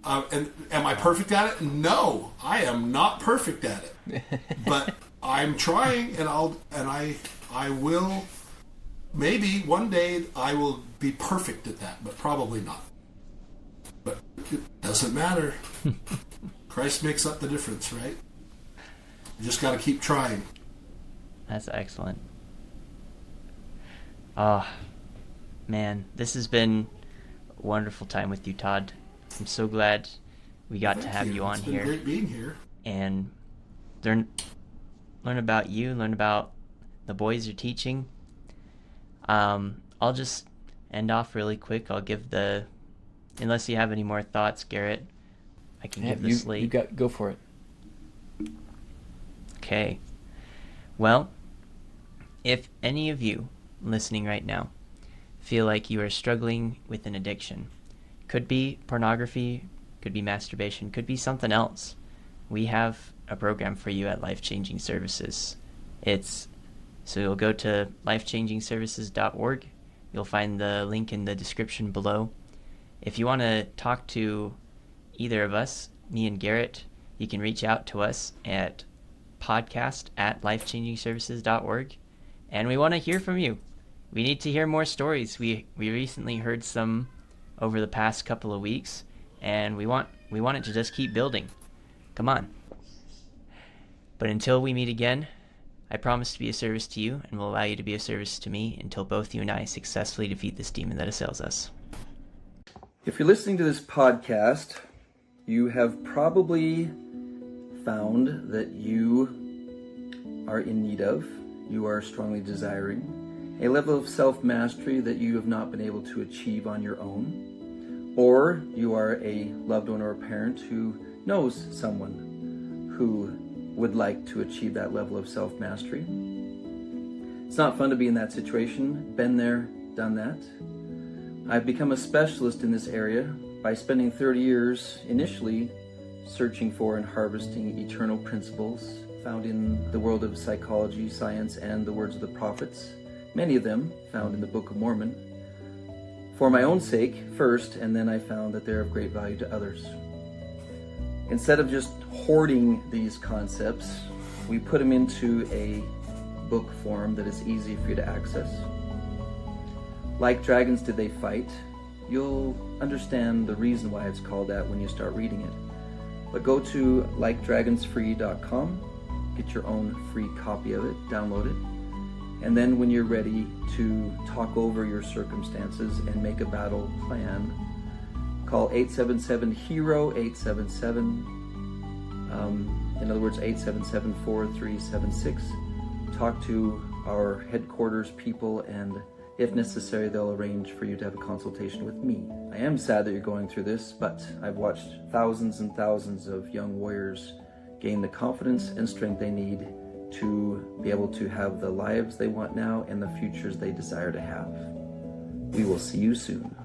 and am I perfect at it? No, I am not perfect at it. But I'm trying, and I will. Maybe one day I will be perfect at that, but probably not. But it doesn't matter. Christ makes up the difference, right? You just got to keep trying. That's excellent. Oh, man, this has been a wonderful time with you, Todd. I'm so glad we got to have you on here. It's been great being here. And learn about you, learn about the boys you're teaching. I'll just end off really quick. I'll give unless you have any more thoughts, Garett, I can give the slate. Go for it. Okay. Well, if any of you listening right now feel like you are struggling with an addiction, could be pornography, could be masturbation, could be something else, we have a program for you at Life Changing Services. So you'll go to lifechangingservices.org. You'll find the link in the description below. If you want to talk to either of us, me and Garett, you can reach out to us at podcast@lifechangingservices.org. And we want to hear from you. We need to hear more stories. We recently heard some over the past couple of weeks, and we want it to just keep building. Come on. But until we meet again, I promise to be a service to you, and will allow you to be a service to me until both you and I successfully defeat this demon that assails us. If you're listening to this podcast, you have probably found that you are in need of, you are strongly desiring, a level of self-mastery that you have not been able to achieve on your own. Or you are a loved one or a parent who knows someone who would like to achieve that level of self-mastery. It's not fun to be in that situation. Been there, done that. I've become a specialist in this area by spending 30 years initially searching for and harvesting eternal principles found in the world of psychology, science, and the words of the prophets, many of them found in the Book of Mormon, for my own sake first, and then I found that they're of great value to others. Instead of just hoarding these concepts, we put them into a book form that is easy for you to access. Like Dragons Did They Fight? You'll understand the reason why it's called that when you start reading it. But go to likedragonsfree.com, get your own free copy of it, download it, and then when you're ready to talk over your circumstances and make a battle plan, call 877-HERO-877, in other words 877-4376. Talk to our headquarters people, and if necessary, they'll arrange for you to have a consultation with me. I am sad that you're going through this, but I've watched thousands and thousands of young warriors gain the confidence and strength they need to be able to have the lives they want now and the futures they desire to have. We will see you soon.